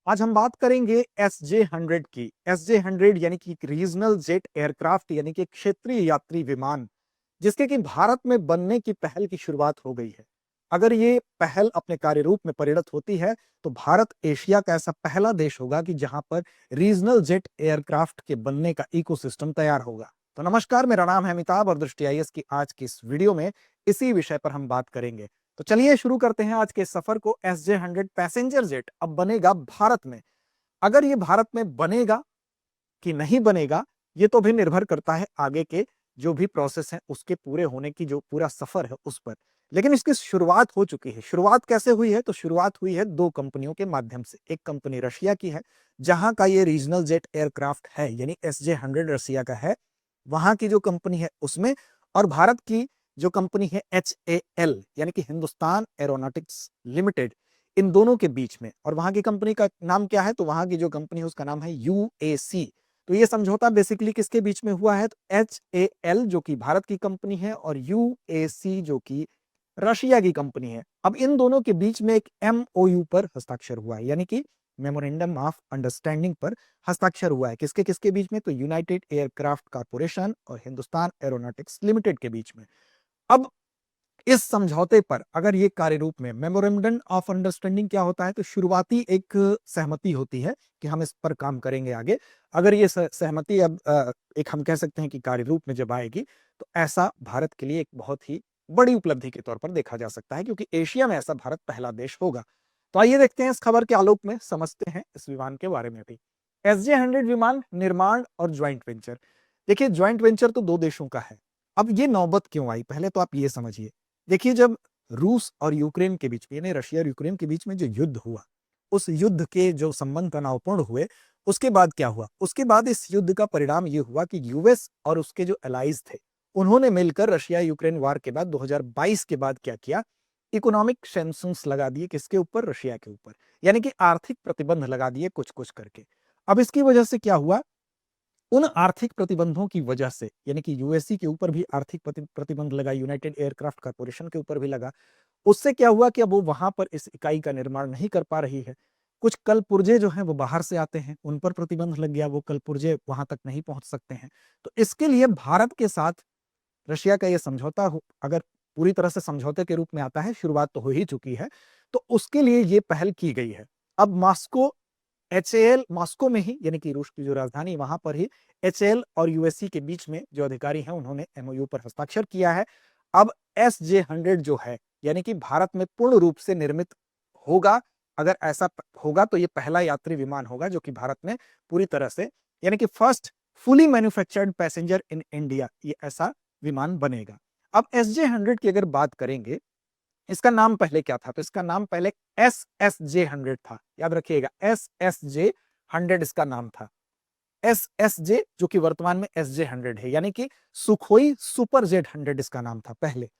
आज हम बात करेंगे SJ-100 की। SJ-100 यानी कि एक रीजनल जेट एयरक्राफ्ट यानी कि एक क्षेत्रीय यात्री विमान, जिसके कि भारत में बनने की पहल की शुरुआत हो गई है। अगर ये पहल अपने कार्य रूप में परिणत होती है, तो भारत एशिया का ऐसा पहला देश होगा कि जहां पर रीजनल जेट एयरक्राफ्ट के बनने का इकोसिस्टम तैयार होगा। तो नमस्कार, मेरा नाम है अमिताभ और दृष्टि आईएएस की आज की इस वीडियो में इसी विषय पर हम बात करेंगे। तो चलिए शुरू करते हैं आज के सफर को। SJ-100 पैसेंजर जेट अब बनेगा भारत में। अगर ये भारत में बनेगा कि नहीं बनेगा, ये तो भी निर्भर करता है आगे के जो भी प्रोसेस है उसके पूरे होने की, जो पूरा सफर है उस पर। लेकिन इसकी शुरुआत हो चुकी है। शुरुआत कैसे हुई है? तो शुरुआत हुई है दो कंपनियों के माध्यम से। एक कंपनी रशिया की है, जहां का ये रीजनल जेट एयरक्राफ्ट है, यानी SJ-100 रशिया का है, वहां की जो कंपनी है उसमें। और भारत की जो कंपनी है HAL यानी कि हिंदुस्तान एरोनॉटिक्स लिमिटेड, इन दोनों के बीच में। और वहां की कंपनी का नाम क्या है? तो वहां की जो कंपनी है उसका नाम है UAC। तो ये समझौता बेसिकली किसके बीच में हुआ है? तो HAL जो कि भारत की कंपनी है और UAC जो कि रशिया की कंपनी है। अब इन दोनों के बीच में एक MOU पर हस्ताक्षर हुआ है, यानी कि मेमोरेंडम ऑफ अंडरस्टैंडिंग पर हस्ताक्षर हुआ है। किसके किसके बीच में? तो यूनाइटेड एयरक्राफ्ट कॉर्पोरेशन और हिंदुस्तान एरोनॉटिक्स लिमिटेड के बीच में। अब इस समझौते पर अगर ये कार्य रूप में, मेमोरेंडम ऑफ अंडरस्टैंडिंग क्या होता है? तो शुरुआती एक सहमति होती है कि हम इस पर काम करेंगे आगे। अगर ये सहमति अब एक हम कह सकते हैं कि कार्य रूप में जब आएगी, तो ऐसा भारत के लिए एक बहुत ही बड़ी उपलब्धि के तौर पर देखा जा सकता है, क्योंकि एशिया में ऐसा भारत पहला देश होगा। तो आइए देखते हैं इस खबर के आलोक में, समझते हैं इस विमान के बारे में भी। SJ-100 विमान निर्माण और ज्वाइंट वेंचर। देखिए, ज्वाइंट वेंचर तो दो देशों का है। अब ये नौबत क्यों आई, पहले तो आप ये समझिए। देखिए, जब रूस और यूक्रेन के बीच में, यानी रशिया और यूक्रेन के बीच में जो युद्ध हुआ, उस युद्ध के जो संबंध तनावपूर्ण हुए, उसके बाद क्या हुआ? उसके बाद इस युद्ध का परिणाम ये हुआ कि यूएस और उसके जो एलाइज थे, उन्होंने मिलकर रशिया यूक्रेन वार के बाद 2022 के बाद क्या किया? इकोनॉमिक सैंक्शंस लगा दिए। किसके ऊपर? रशिया के ऊपर। यानी कि आर्थिक प्रतिबंध लगा दिए कुछ कुछ करके। अब इसकी वजह से क्या हुआ? उन आर्थिक प्रतिबंधों की वजह से, यानी कि यूएससी के ऊपर भी आर्थिक प्रतिबंध लगा, यूनाइटेड एयरक्राफ्ट कॉर्पोरेशन के ऊपर भी लगा। उससे क्या हुआ कि अब वो वहां पर इस इकाई का निर्माण नहीं कर पा रही है। कुछ कल पुर्जे जो हैं वो बाहर से आते हैं, उन पर प्रतिबंध लग गया, वो कल पुर्जे वहां तक नहीं पहुंच सकते हैं। तो इसके लिए भारत के साथ रशिया का ये समझौता अगर पूरी तरह से समझौते के रूप में आता है, शुरुआत तो हो ही चुकी है, तो उसके लिए ये पहल की गई है। अब मॉस्को, HAL मॉस्को में ही, यानी कि रूस की जो राजधानी, वहां पर ही HAL और यूएससी के बीच में जो अधिकारी हैं उन्होंने MOU पर हस्ताक्षर किया है। अब SJ-100 जो है, यानी कि भारत में पूर्ण रूप से निर्मित होगा। अगर ऐसा होगा तो ये पहला यात्री विमान होगा जो कि भारत में पूरी तरह से, यानी कि first fully manufactured passenger in India, ये ऐसा विमान बनेगा। अब SJ-100 की अगर बात करेंगे, इसका नाम पहले क्या था? तो इसका नाम पहले SSJ-100 था। याद रखिएगा, SSJ-100 इसका नाम था। SSJ जो कि वर्तमान में SJ-100 है, यानी कि सुखोई सुपर जेट 100 इसका नाम था पहले।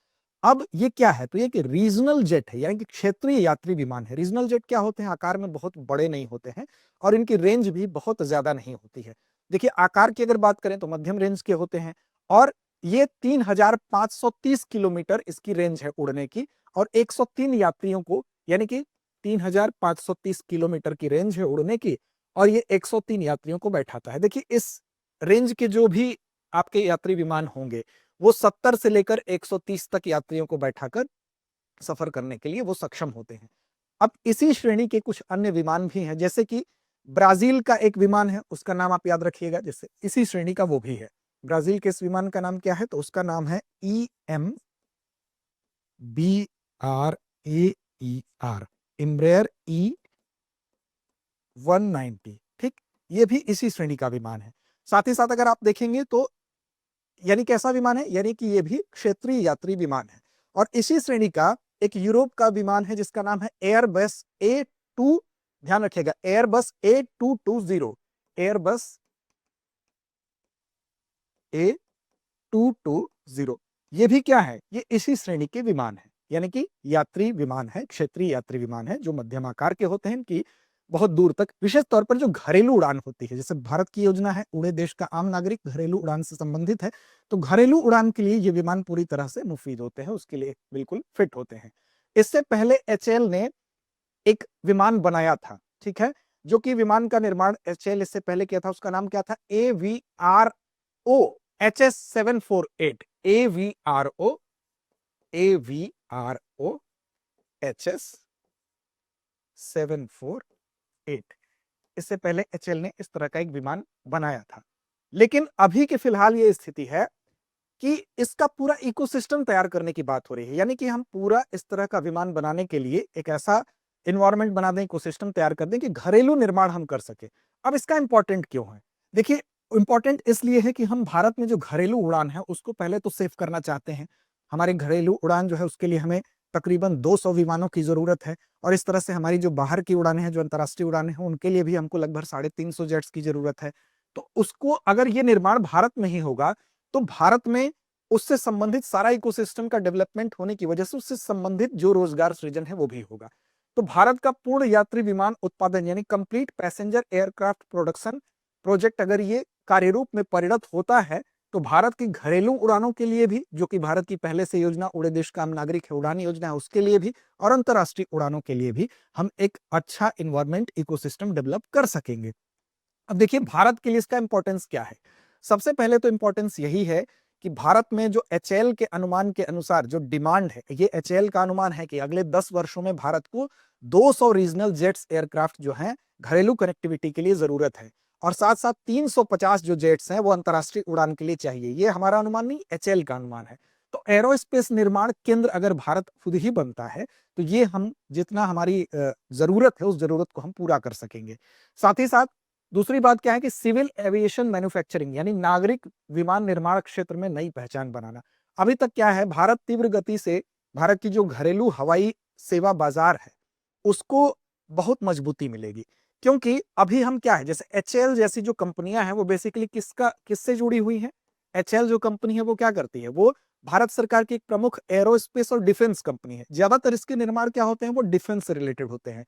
अब ये क्या है? तो ये कि रीजनल जेट है, यानी कि क्षेत्रीय यात्री विमान है। रीजनल जेट क्या होते हैं? आकार में बहुत बड़े नहीं होते हैं और इनकी रेंज भी बहुत ज्यादा नहीं होती है। देखिए, आकार की अगर बात करें तो मध्यम रेंज के होते हैं और ये 3530 किलोमीटर इसकी रेंज है उड़ने की। और 103 यात्रियों को, यानी कि 3530 किलोमीटर की रेंज है उड़ने की, और ये 103 यात्रियों को बैठाता है। देखिए, इस रेंज के जो भी आपके यात्री विमान होंगे, वो 70 से लेकर 130 तक यात्रियों को बैठाकर सफर करने के लिए वो सक्षम होते हैं। अब इसी श्रेणी के कुछ अन्य विमान भी हैं, जैसे कि ब्राजील का एक विमान है, उसका नाम आप याद रखिएगा, जैसे इसी श्रेणी का वो भी है। ब्राजील के इस विमान का नाम क्या है? तो उसका नाम है EMBRAER, इम्ब्रेयर E190। ठीक, ये भी इसी श्रेणी का विमान है। साथ ही साथ अगर आप देखेंगे तो, यानी कैसा विमान है? यानी कि ये भी क्षेत्रीय यात्री विमान है। और इसी श्रेणी का एक यूरोप का विमान है जिसका नाम है एयरबस A2, ध्यान रखिएगा, एयरबस A220, एयरबस A220। ये भी क्या है? ये इसी श्रेणी के विमान है, यानी कि यात्री विमान है, क्षेत्रीय यात्री विमान है, जो मध्यम आकार के होते हैं। इनकी बहुत दूर तक, विशेष तौर पर जो घरेलू उड़ान होती है, जैसे भारत की योजना है उड़े देश का आम नागरिक, घरेलू उड़ान से संबंधित है, तो घरेलू उड़ान के लिए ये विमान पूरी तरह से मुफीद होते हैं, उसके लिए बिल्कुल फिट होते हैं। इससे पहले HAL ने एक विमान बनाया था, ठीक है, जो कि विमान का निर्माण एचएएल इससे पहले किया था, उसका नाम क्या था? AVRO HS748, AVRO AVRO HS748। इससे पहले एचएएल ने इस तरह का एक विमान बनाया था। लेकिन अभी के फिलहाल ये स्थिति है कि इसका पूरा इकोसिस्टम तैयार करने की बात हो रही है, यानी कि हम पूरा इस तरह का विमान बनाने के लिए एक ऐसा एनवायरनमेंट बना दें, इकोसिस्टम तैयार कर दें कि घरेलू निर्माण हम कर सके। अब इसका इंपॉर्टेंट क्यों है? देखिए, इंपॉर्टेंट इसलिए है कि हम भारत में जो घरेलू उड़ान है उसको पहले तो सेव करना चाहते हैं। हमारी घरेलू उड़ान जो है उसके लिए हमें तकरीबन 200 विमानों की जरूरत है, और इस तरह से हमारी जो बाहर की उड़ानें हैं, जो अंतर्राष्ट्रीय उड़ानें हैं, उनके लिए भी हमको लगभग 350 जेट्स की जरूरत है। तो उसको अगर ये निर्माण भारत में ही होगा, तो भारत में उससे संबंधित सारा इकोसिस्टम का डेवलपमेंट होने की वजह से उससे संबंधित जो रोजगार सृजन है वो भी होगा। तो भारत का पूर्ण यात्री विमान उत्पादन यानी complete passenger aircraft production project अगर ये कार्यरूप में परिणत होता है, तो भारत की घरेलू उड़ानों के लिए भी, जो कि भारत की पहले से योजना उड़े देश का आम नागरिक है उड़ान योजना है, उसके लिए भी, और अंतर्राष्ट्रीय उड़ानों के लिए भी हम एक अच्छा इन्वायरमेंट इकोसिस्टम डेवलप कर सकेंगे। अब देखिए, भारत के लिए इसका इंपॉर्टेंस क्या है? सबसे पहले तो इंपॉर्टेंस यही है कि भारत में जो एचएएल के अनुमान के अनुसार जो डिमांड है, ये एचएएल का अनुमान है कि अगले 10 वर्षों में भारत को 200 रीजनल जेट्स एयरक्राफ्ट जो हैं घरेलू कनेक्टिविटी के लिए जरूरत है, और साथ साथ 350 जो जेट्स हैं वो अंतर्राष्ट्रीय उड़ान के लिए चाहिए। ये हमारा अनुमान नहीं, एचएएल का अनुमान है। तो एरोस्पेस निर्माण केंद्र अगर भारत खुद ही बनता है, तो ये हम जितना हमारी जरूरत है उस जरूरत को हम पूरा कर सकेंगे। साथ ही साथ दूसरी बात क्या है कि सिविल एविएशन मैन्युफैक्चरिंग यानी नागरिक विमान निर्माण क्षेत्र में नई पहचान बनाना। अभी तक क्या है, भारत तीव्र गति से भारत की जो घरेलू हवाई सेवा बाजार है उसको बहुत मजबूती मिलेगी, क्योंकि अभी हम क्या है, जैसे एचएएल जैसी जो कंपनियां हैं वो बेसिकली किससे जुड़ी हुई हैं? एचएएल जो कंपनी है वो क्या करती है? वो भारत सरकार की एक प्रमुख एरोस्पेस और डिफेंस कंपनी है। ज्यादातर इसके निर्माण क्या होते हैं, वो डिफेंस से रिलेटेड होते हैं।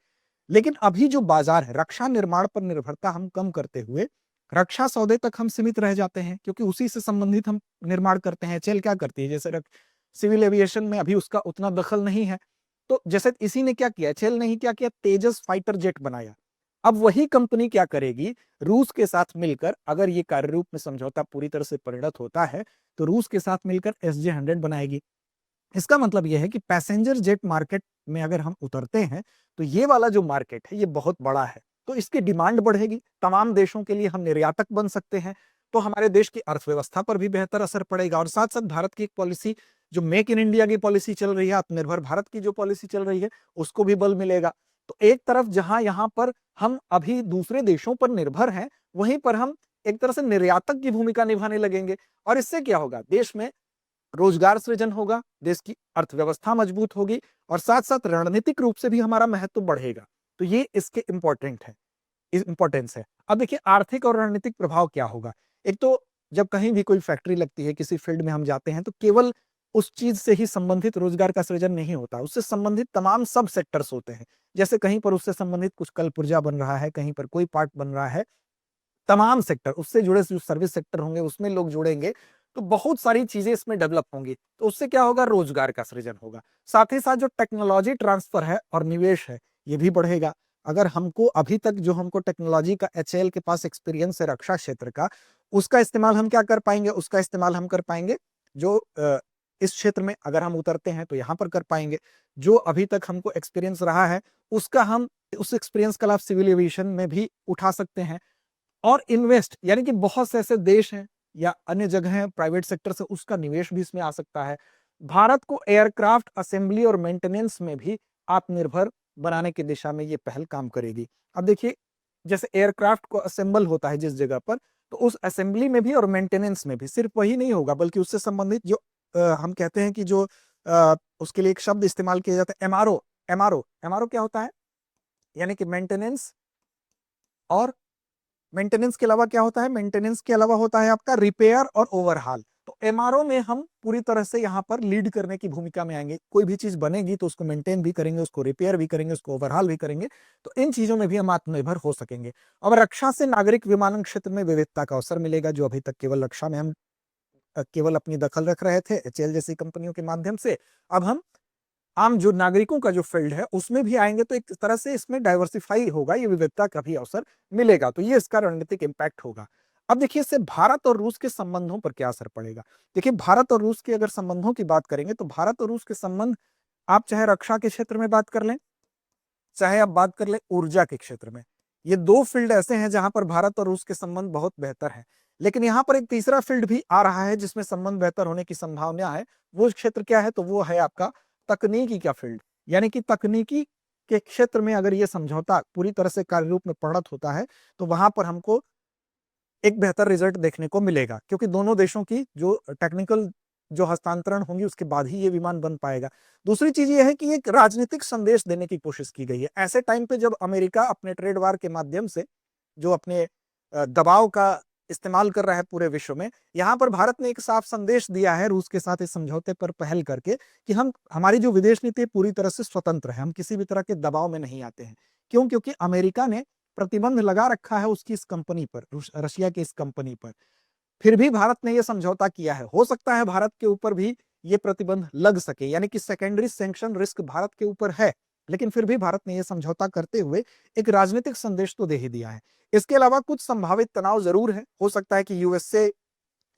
लेकिन अभी जो बाजार है, रक्षा निर्माण पर निर्भरता हम कम करते हुए रक्षा सौदे तक हम सीमित रह जाते हैं, क्योंकि उसी से संबंधित हम निर्माण करते हैं। एचएएल क्या करती है, जैसे सिविल एविएशन में अभी उसका उतना दखल नहीं है। तो जैसे इसी ने क्या किया, एचएएल ने ही क्या किया, तेजस फाइटर जेट बनाया। अब वही कंपनी क्या करेगी, रूस के साथ मिलकर, अगर ये कार्यरूप में समझौता पूरी तरह से परिणत होता है, तो रूस के साथ मिलकर SJ-100 बनाएगी। इसका मतलब यह है कि पैसेंजर जेट मार्केट में अगर हम उतरते हैं, तो ये वाला जो मार्केट है ये बहुत बड़ा है, तो इसकी डिमांड बढ़ेगी, तमाम देशों के लिए हम निर्यातक बन सकते हैं। तो हमारे देश की अर्थव्यवस्था पर भी बेहतर असर पड़ेगा, और साथ साथ भारत की एक पॉलिसी, जो मेक इन इंडिया की पॉलिसी चल रही है, आत्मनिर्भर भारत की जो पॉलिसी चल रही है, उसको भी बल मिलेगा। तो एक तरफ जहां यहाँ पर हम अभी दूसरे देशों पर निर्भर हैं, वहीं पर हम एक तरह से निर्यातक की भूमिका निभाने लगेंगे, और इससे क्या होगा, देश में रोजगार सृजन होगा, देश की अर्थव्यवस्था मजबूत होगी, और साथ साथ रणनीतिक रूप से भी हमारा महत्व बढ़ेगा। तो ये इसके इंपॉर्टेंस है। अब देखिए, आर्थिक और रणनीतिक प्रभाव क्या होगा। एक तो जब कहीं भी कोई फैक्ट्री लगती है, किसी फील्ड में हम जाते हैं, तो केवल उस चीज से ही संबंधित रोजगार का सृजन नहीं होता, उससे संबंधित तमाम सब सेक्टर्स होते हैं। जैसे कहीं पर उससे संबंधित कुछ कल पुर्जा बन रहा है, कहीं पर कोई पार्ट बन रहा है, तमाम सेक्टर, उससे जुड़े जो सर्विस सेक्टर होंगे उसमें लोग जुड़ेंगे, तो बहुत सारी चीजें इसमें डेवलप होंगी। तो उससे क्या होगा, रोजगार का सृजन होगा। साथ ही साथ जो टेक्नोलॉजी ट्रांसफर है और निवेश है, ये भी बढ़ेगा। अगर हमको अभी तक जो हमको टेक्नोलॉजी का एचएएल के पास एक्सपीरियंस है रक्षा क्षेत्र का, उसका इस्तेमाल हम क्या कर पाएंगे, उसका इस्तेमाल हम कर पाएंगे जो इस क्षेत्र में अगर हम उतरते हैं तो यहाँ पर कर पाएंगे। जो अभी तक हमको एक्सपीरियंस रहा है, उसका हम उस एक्सपीरियंस का लाभ सिविल एविएशन में भी उठा सकते हैं। और इन्वेस्ट यानी कि बहुत से ऐसे देश हैं या अन्य जगह हैं प्राइवेट सेक्टर से, उसका निवेश भी इसमें आ सकता है। भारत को एयरक्राफ्ट असेंबली और मेंटेनेंस में भी आत्मनिर्भर बनाने की दिशा में ये पहल काम करेगी। अब देखिए, जैसे एयरक्राफ्ट को असेंबल होता है जिस जगह पर, तो उस असेंबली में भी और मेंटेनेंस में भी सिर्फ वही नहीं होगा, बल्कि उससे संबंधित जो हम कहते हैं कि जो उसके लिए एक शब्द इस्तेमाल किया जाता है, एमआरओ। एमआरओ क्या होता है, यानी कि मेंटेनेंस, और मेंटेनेंस के अलावा क्या होता है, मेंटेनेंस के अलावा होता है आपका रिपेयर और ओवरहाल। तो एमआरओ में हम पूरी तरह से यहाँ पर लीड करने की भूमिका में आएंगे। कोई भी चीज बनेगी तो उसको मेंटेन भी करेंगे, उसको रिपेयर भी करेंगे, उसको ओवरहाल भी करेंगे। तो इन चीजों में भी हम आत्मनिर्भर हो सकेंगे। और रक्षा से नागरिक विमानन क्षेत्र में विविधता का अवसर मिलेगा, जो अभी तक केवल रक्षा में हम केवल अपनी दखल रख रहे थे एचएएल जैसी कंपनियों के माध्यम से। अब हम आम जो नागरिकों का जो फील्ड है उसमें भी आएंगे, तो एक तरह से इसमें डाइवर्सिफाई होगा, ये विविधता का भी अवसर मिलेगा, तो ये इसका रणनीतिक इम्पैक्ट होगा। अब देखिए इससे भारत और रूस के संबंधों पर क्या असर पड़ेगा। देखिए भारत और रूस के अगर संबंधों की बात करेंगे तो भारत और रूस के संबंध, आप चाहे रक्षा के क्षेत्र में बात कर लें, चाहे आप बात कर ले ऊर्जा के क्षेत्र में, ये दो फील्ड ऐसे हैं जहां पर भारत और रूस के संबंध बहुत बेहतर हैं। लेकिन यहां पर एक तीसरा फील्ड भी आ रहा है जिसमें संबंध बेहतर होने की संभावना है। वो क्षेत्र क्या है, तो वो है आपका तकनीकी का फील्ड। यानी कि तकनीकी के क्षेत्र में अगर ये समझौता पूरी तरह से कार्य रूप में परिणत होता है तो वहां पर हमको एक बेहतर रिजल्ट देखने को मिलेगा, क्योंकि दोनों देशों की जो टेक्निकल जो हस्तांतरण होंगी उसके बाद ही ये विमान बन पाएगा। दूसरी चीज ये है कि एक राजनीतिक संदेश देने की कोशिश की गई है ऐसे टाइम पे जब अमेरिका अपने ट्रेड वार के माध्यम से जो अपने दबाव का इस्तेमाल कर रहा है पूरे विश्व में, यहाँ पर भारत ने एक साफ संदेश दिया है रूस के साथ इस समझौते पर पहल करके कि हम, हमारी जो विदेश नीति पूरी तरह से स्वतंत्र है, हम किसी भी तरह के दबाव में नहीं आते हैं। क्यों? क्योंकि अमेरिका ने प्रतिबंध लगा रखा है उसकी इस कंपनी पर, रशिया की इस कंपनी पर। फिर भी भारत ने यह समझौता किया है। हो सकता है भारत के ऊपर भी ये प्रतिबंध लग सके, यानी कि सेकेंडरी सैंक्शन रिस्क भारत के ऊपर है, लेकिन फिर भी भारत ने यह समझौता करते हुए एक राजनीतिक संदेश तो दे ही दिया है। इसके अलावा कुछ संभावित तनाव जरूर है। हो सकता है कि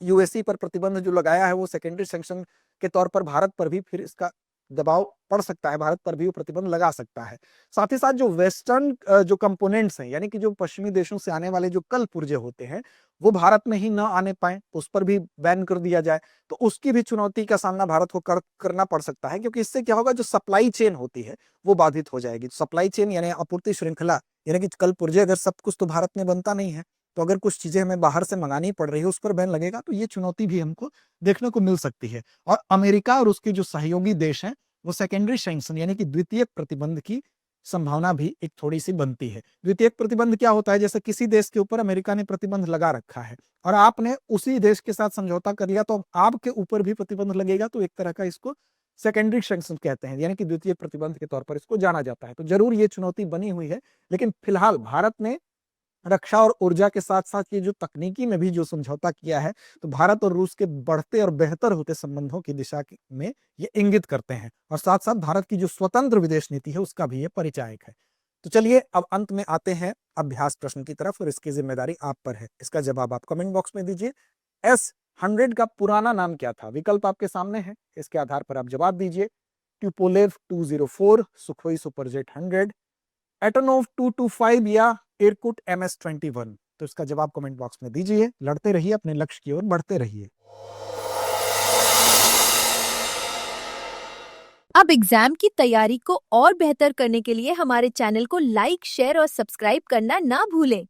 यूएसए पर प्रतिबंध जो लगाया है वो सेकेंडरी सैंक्शन के तौर पर भारत पर भी फिर इसका दबाव पड़ सकता है, भारत पर भी वो प्रतिबंध लगा सकता है। साथ ही साथ जो वेस्टर्न जो कंपोनेंट्स हैं, यानी कि जो पश्चिमी देशों से आने वाले जो कल पुर्जे होते हैं, वो भारत में ही ना आने पाए, तो उस पर भी बैन कर दिया जाए, तो उसकी भी चुनौती का सामना भारत को करना पड़ सकता है, क्योंकि इससे क्या होगा, जो सप्लाई चेन होती है वो बाधित हो जाएगी। सप्लाई चेन यानी आपूर्ति श्रृंखला, यानी कि कल पुर्जे अगर सब कुछ तो भारत में बनता नहीं है, तो अगर कुछ चीजें हमें बाहर से मंगानी पड़ रही है उस पर बैन लगेगा, तो ये चुनौती भी हमको देखने को मिल सकती है। और अमेरिका और उसके जो सहयोगी देश हैं वो सेकेंडरी सैंक्शन यानी कि द्वितीयक प्रतिबंध की संभावना भी एक थोड़ी सी बनती है। द्वितीयक प्रतिबंध क्या होता है, जैसे किसी देश के ऊपर अमेरिका ने प्रतिबंध लगा रखा है और आपने उसी देश के साथ समझौता कर लिया, तो आपके ऊपर भी प्रतिबंध लगेगा, तो एक तरह का इसको सेकेंडरी सैंक्शन कहते हैं, यानी कि द्वितीय प्रतिबंध के तौर पर इसको जाना जाता है। तो जरूर ये चुनौती बनी हुई है, लेकिन फिलहाल भारत ने रक्षा और ऊर्जा के साथ-साथ ये जो तकनीकी में भी जो समझौता किया है, तो भारत और रूस के बढ़ते और बेहतर होते संबंधों की दिशा में ये इंगित करते हैं और साथ-साथ भारत की जो स्वतंत्र विदेश नीति है उसका भी ये परिचायक है। तो चलिए अब अंत में आते हैं अभ्यास प्रश्न की तरफ और इसकी जिम्मेदारी आप पर है। इसका जवाब आप कमेंट बॉक्स में दीजिए। S-100 का पुराना नाम क्या था? विकल्प आपके सामने है, इसके आधार पर आप जवाब दीजिए। ट्यूपोलेव 204, सुखोई सुपरजेट 100, एटोनोव 225 या इरकुट MS-21। तो इसका जवाब कमेंट बॉक्स में दीजिए। लड़ते रहिए, अपने लक्ष्य की ओर बढ़ते रहिए। अब एग्जाम की तैयारी को और बेहतर करने के लिए हमारे चैनल को लाइक, शेयर और सब्सक्राइब करना ना भूलें।